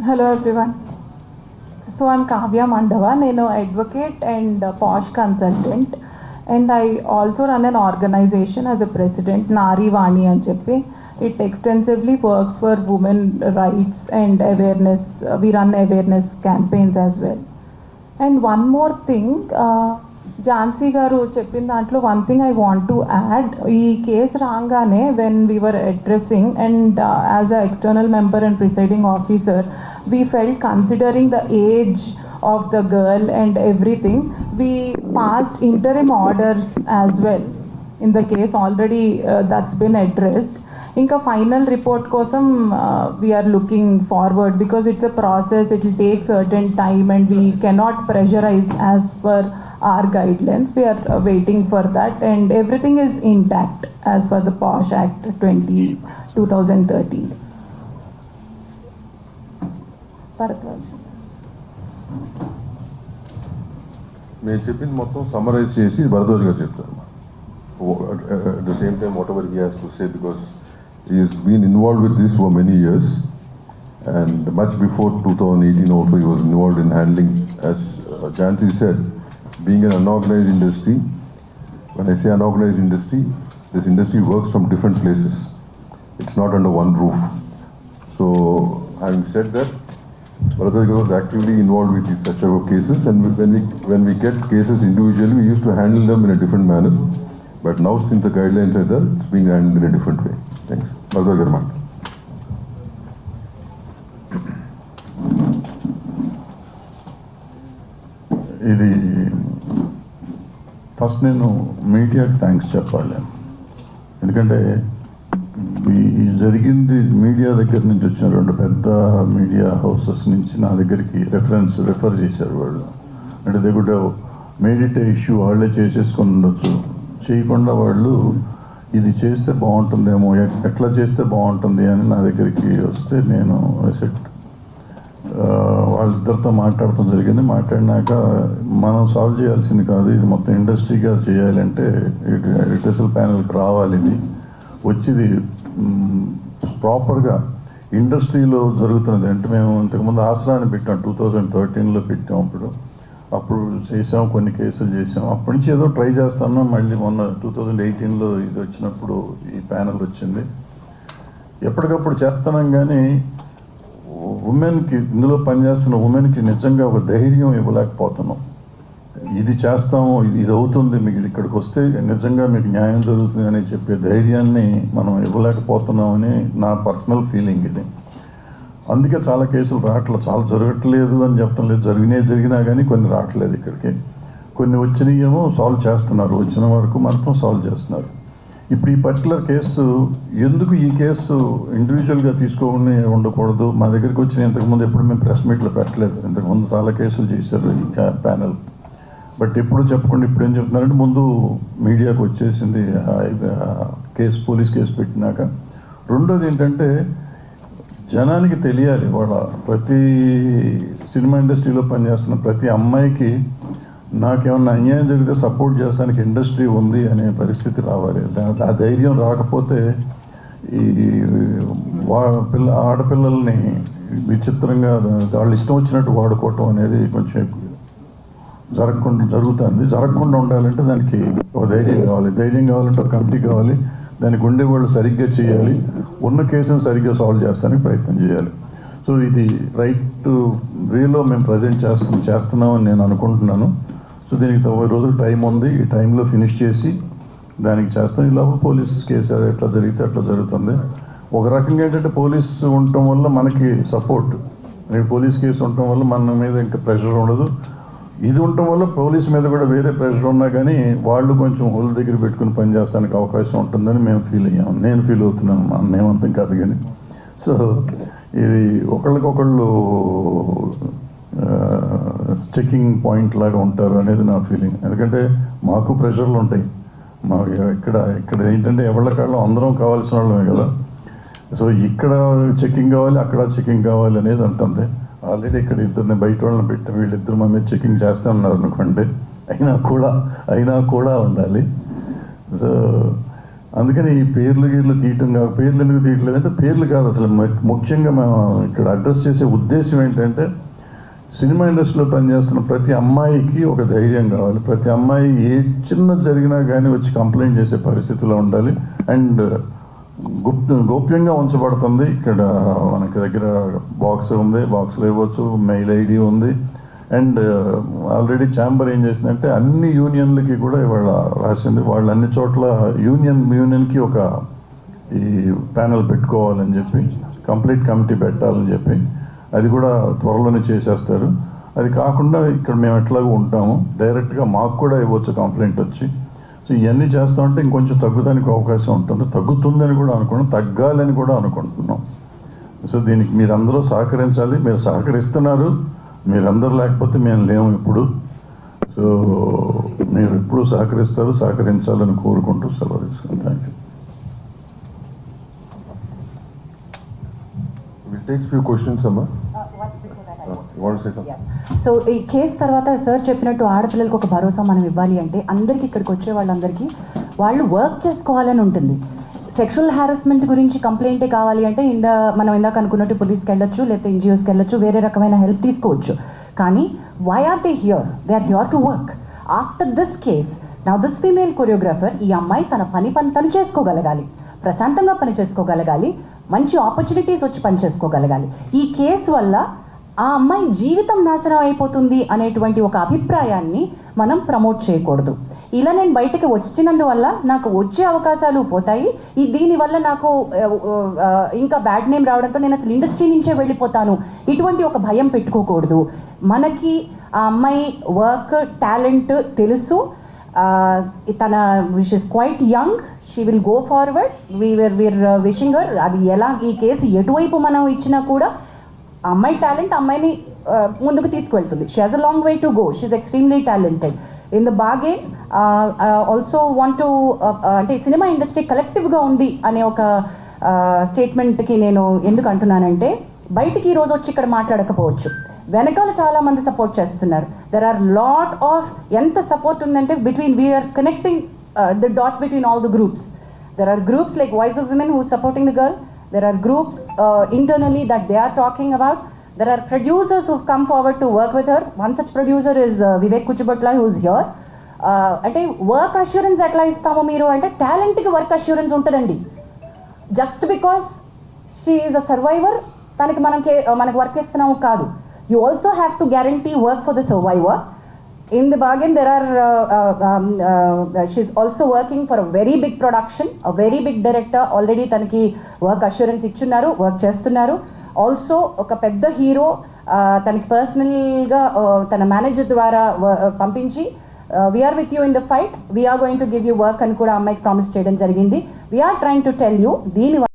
Hello everyone. So I'm Kavya Mandava. I'm an advocate and posh consultant, and I also run an organization as a president, Nari Vani and Cheppi. It extensively works for women rights and awareness. We run awareness campaigns as well. And one more thing, Jhansi garu cheppin dantlo one thing I want to add. Ee case rangane when we were addressing and as a external member and presiding officer, we felt considering the age of the girl and everything, we passed interim orders as well. In the case already that's been addressed. Inka final report kosam we are looking forward because it's a process. It will take certain time and we cannot pressurize as per our guidelines. We are waiting for that, and everything is intact as per the POSH Act 2013. Bharatwaj. నేను చెప్పింది మొత్తం summarise చేసి భరద్వాజ్ గారు చెప్తారు. At the same time, whatever he has to say, because he has been involved with this for many years, and much before 2018 also he was involved in handling, as Jhansi said, being an unorganized industry. When I say unorganized industry, this industry works from different places. It's not under one roof. So having said that, Bharatwaj was actively involved with such type of cases, and when we get cases individually, we used to handle them in a different manner. But now, since the guidelines are there, it's being handled in a different way. Thanks. Bharatwaj garu. ఇది first నేను మీడియాకి thanks చెప్పాలి. ఎందుకంటే ఈ జరిగింది media దగ్గర నుంచి వచ్చిన రెండు పెద్ద మీడియా హౌసెస్ నుంచి నా దగ్గరికి రెఫర్ చేశారు వాళ్ళు. అంటే they good made it issue, వాళ్ళే చేసేసుకొని ఉండొచ్చు, చేయకుండా వాళ్ళు ఇది చేస్తే బాగుంటుందేమో, ఎట్లా చేస్తే బాగుంటుంది అని నా దగ్గరికి వస్తే నేను వాళ్ళిద్దరితో మాట్లాడటం జరిగింది. మాట్లాడినాక మనం సాల్వ్ చేయాల్సింది కాదు, ఇది మొత్తం ఇండస్ట్రీగా చేయాలంటే రిటర్సల్ ప్యానల్కి రావాలి. ఇది వచ్చింది ప్రాపర్గా ఇండస్ట్రీలో జరుగుతున్నది. అంటే మేము ఇంతకుముందు ఆసరాన్ని పెట్టాం, 2013లో పెట్టాం. అప్పుడు చేసాం, కొన్ని కేసులు చేసాం. అప్పటి నుంచి ఏదో ట్రై చేస్తాను. మళ్ళీ మొన్న 2018లో ఇది వచ్చినప్పుడు ఈ ప్యానల్ వచ్చింది. ఎప్పటికప్పుడు చేస్తున్నాం, కానీ ఉమెన్కి, ఇందులో పనిచేస్తున్న ఉమెన్కి నిజంగా ఒక ధైర్యం ఇవ్వలేకపోతున్నాం. ఇది చేస్తాము, ఇది అవుతుంది, మీకు ఇక్కడికి వస్తే నిజంగా మీకు న్యాయం జరుగుతుంది అని చెప్పే ధైర్యాన్ని మనం ఇవ్వలేకపోతున్నామని నా పర్సనల్ ఫీలింగ్ ఇది. అందుకే చాలా కేసులు రావట్లేదు, చాలా జరగట్లేదు అని చెప్పడం లేదు, జరిగినా కానీ కొన్ని రావట్లేదు ఇక్కడికి. కొన్ని వచ్చినాయేమో సాల్వ్ చేస్తున్నారు, వచ్చిన వరకు మాత్రం సాల్వ్ చేస్తున్నారు. ఇప్పుడు ఈ పర్టికులర్ కేసు ఎందుకు ఈ కేసు ఇండివిజువల్గా తీసుకోకుండా ఉండకూడదు, మా దగ్గరికి వచ్చిన ఇంతకుముందు ఎప్పుడు మేము ప్రెస్ మీట్లో పెట్టలేదు. ఇంతకుముందు చాలా కేసులు చేశారు ఈ ప్యానల్. బట్ ఎప్పుడు చెప్పకుండా ఇప్పుడు ఏం చెప్తున్నారంటే ముందు మీడియాకు వచ్చేసింది కేసు, పోలీస్ కేసు పెట్టినాక. రెండోది ఏంటంటే జనానికి తెలియాలి, వాళ్ళ ప్రతి సినిమా ఇండస్ట్రీలో పనిచేస్తున్న ప్రతి అమ్మాయికి నాకేమన్నా అన్యాయం జరిగితే సపోర్ట్ చేస్తానికి ఇండస్ట్రీ ఉంది అనే పరిస్థితి రావాలి. ఆ ధైర్యం రాకపోతే ఈ ఆడపిల్లల్ని విచిత్రంగా వాళ్ళు ఇష్టం వచ్చినట్టు వాడుకోవటం అనేది కొంచెం జరగకుండా ఉండాలంటే దానికి ఒక ధైర్యం కావాలి. ధైర్యం కావాలంటే ఒక కమిటీ కావాలి, దానికి ఉండేవాళ్ళు సరిగ్గా చేయాలి, ఉన్న కేసును సరిగ్గా సాల్వ్ చేస్తానికి ప్రయత్నం చేయాలి. సో ఇది రైట్ వేలో మేము ప్రజెంట్ చేస్తున్నామని నేను అనుకుంటున్నాను. సో దీనికి 90 రోజులు టైం ఉంది, ఈ టైంలో ఫినిష్ చేసి దానికి చేస్తాం. ఇలా పోలీస్ కేసు ఎట్లా జరిగితే అట్లా జరుగుతుంది. ఒక రకంగా ఏంటంటే పోలీస్ ఉండటం వల్ల మనకి సపోర్ట్, పోలీస్ కేసు ఉండటం వల్ల మన మీద ఇంకా ప్రెషర్ ఉండదు. ఇది ఉండటం వల్ల పోలీస్ మీద కూడా వేరే ప్రెషర్ ఉన్నా కానీ వాళ్ళు కొంచెం హోల్ దగ్గర పెట్టుకుని పనిచేస్తానికి అవకాశం ఉంటుందని మేము ఫీల్ అయ్యాము. నేను ఫీల్ అవుతున్నాను, మేమంతం కాదు కానీ. సో ఇది ఒకళ్ళకొకళ్ళు చెకింగ్ పాయింట్ లాగా ఉంటారు అనేది నా ఫీలింగ్. ఎందుకంటే మాకు ప్రెషర్లు ఉంటాయి, మాకు ఇక్కడ ఏంటంటే ఎవరికాళ్ళు అందరం కావాల్సిన వాళ్ళమే కదా. సో ఇక్కడ చెకింగ్ కావాలి, అక్కడ చెకింగ్ కావాలి అనేది ఉంటుంది. ఆల్రెడీ ఇక్కడ ఇద్దరిని బయట వాళ్ళని పెట్టి వీళ్ళిద్దరు మా మీద చెకింగ్ చేస్తూ ఉన్నారు అనుకోండి, అయినా కూడా ఉండాలి. సో అందుకని ఈ పేర్లు తీయటం కాదు. పేర్లు ఎందుకు తీయట్లేదు అంటే పేర్లు కాదు, అసలు ముఖ్యంగా మేము ఇక్కడ అడ్రస్ చేసే ఉద్దేశం ఏంటంటే సినిమా ఇండస్ట్రీలో పనిచేస్తున్న ప్రతి అమ్మాయికి ఒక ధైర్యం కావాలి. ప్రతి అమ్మాయి ఏ చిన్న జరిగినా కానీ వచ్చి కంప్లైంట్ చేసే పరిస్థితిలో ఉండాలి. అండ్ గోప్యంగా ఉంచబడుతుంది. ఇక్కడ మనకి దగ్గర బాక్స్ ఉంది, బాక్స్లో ఇవ్వచ్చు, మెయిల్ ఐడి ఉంది. అండ్ ఆల్రెడీ ఛాంబర్ ఏం చేసిందంటే అన్ని యూనియన్లకి కూడా ఇవాళ రాసింది, వాళ్ళు అన్ని చోట్ల యూనియన్కి ఒక ఈ ప్యానెల్ పెట్టుకోవాలని చెప్పి, కంప్లీట్ కమిటీ పెట్టాలని చెప్పి, అది కూడా త్వరలోనే చేసేస్తారు. అది కాకుండా ఇక్కడ మేము ఎట్లాగో ఉంటాము, డైరెక్ట్గా మాకు కూడా ఇవ్వచ్చు కంప్లైంట్ వచ్చి. సో ఇవన్నీ చేస్తామంటే ఇంకొంచెం తగ్గుతానికి అవకాశం ఉంటుంది. తగ్గుతుందని కూడా అనుకుంటున్నాం, తగ్గాలని కూడా అనుకుంటున్నాం. సో దీనికి మీరందరూ సహకరించాలి. మీరు సహకరిస్తున్నారు, మీరందరూ లేకపోతే మేము లేము ఇప్పుడు. సో మీరు ఎప్పుడు సహకరిస్తారు, సహకరించాలని కోరుకుంటూ సెలవు తీసుకుంటాం. Thank you. We'll take few questions, Amma. You want to say something? So ఈ కేసు తర్వాత సార్ చెప్పినట్టు ఆడపిల్లలకు ఒక భరోసా మనం ఇవ్వాలి అంటే అందరికీ ఇక్కడికి వచ్చే వాళ్ళందరికీ వాళ్ళు వర్క్ చేసుకోవాలని ఉంటుంది. సెక్షువల్ హారాస్మెంట్ గురించి కంప్లైంటే కావాలి అంటే మనం ఇందాక అనుకున్నట్టు పోలీస్కి వెళ్ళొచ్చు, లేకపోతే ఎన్జిఓస్కి వెళ్ళొచ్చు, వేరే రకమైన హెల్ప్ తీసుకోవచ్చు. కానీ why are they here? They are here to work. After this case నా దిస్ ఫీమేల్ కొరియోగ్రాఫర్, ఈ అమ్మాయి తన పని తను చేసుకోగలగాలి, ప్రశాంతంగా పని చేసుకోగలగాలి, మంచి ఆపర్చునిటీస్ వచ్చి పని చేసుకోగలగాలి. ఈ కేసు వల్ల ఆ అమ్మాయి జీవితం నాశనం అయిపోతుంది అనేటువంటి ఒక అభిప్రాయాన్ని మనం ప్రమోట్ చేయకూడదు. ఇలా నేను బయటకు వచ్చినందువల్ల నాకు వచ్చే అవకాశాలు పోతాయి, దీనివల్ల నాకు ఇంకా బ్యాడ్ నేమ్ రావడంతో నేను అసలు ఇండస్ట్రీ నుంచే వెళ్ళిపోతాను, ఇటువంటి ఒక భయం పెట్టుకోకూడదు. మనకి ఆ అమ్మాయి వర్క్ టాలెంట్ తెలుసు. తన wish is quite young, she will go forward. We're wishing her. అది ఎలా ఈ కేసు ఎటువైపు మనం ఇచ్చినా కూడా అమ్మాయి టాలెంట్ అమ్మాయిని ముందుకు తీసుకువెళ్తుంది. She has a long way to go. She is extremely talented. In the bargain also want to అంటే సినిమా ఇండస్ట్రీ కలెక్టివ్గా ఉంది అనే ఒక స్టేట్మెంట్కి నేను ఎందుకు అంటున్నానంటే, బయటికి ఈరోజు వచ్చి ఇక్కడ మాట్లాడకపోవచ్చు, వెనకాల చాలామంది సపోర్ట్ చేస్తున్నారు. దెర్ ఆర్ లాట్ ఆఫ్ ఎంత సపోర్ట్ ఉందంటే we're connecting the dots between all the groups. There are groups like Voice of Women who is supporting the girl. There are groups internally that they are talking about. There are producers who have come forward to work with her. One such producer is Vivek Kuchibotla, who is here. అంటే work assurance ఎట్లా ఇస్తామో మీరు అంటే టాలెంట్కి work assurance ఉంటుందండి. Just because she is a survivor తనకి మనకి work ఇస్తున్నాము కాదు. You also have to guarantee work for the survivor. In the bargain, there are, she's also working for a very big production, a very big director. Already తనకి work assurance ఇచ్చున్నారు, work చేస్తున్నారు. Also ఒక పెద్ద hero తనకి పర్సనల్గా తన manager ద్వారా పంపించి we're with you in the fight, we're going to give you work అని కూడా అమ్మాయికి ప్రామిస్ చేయడం జరిగింది. We're trying to tell you దీని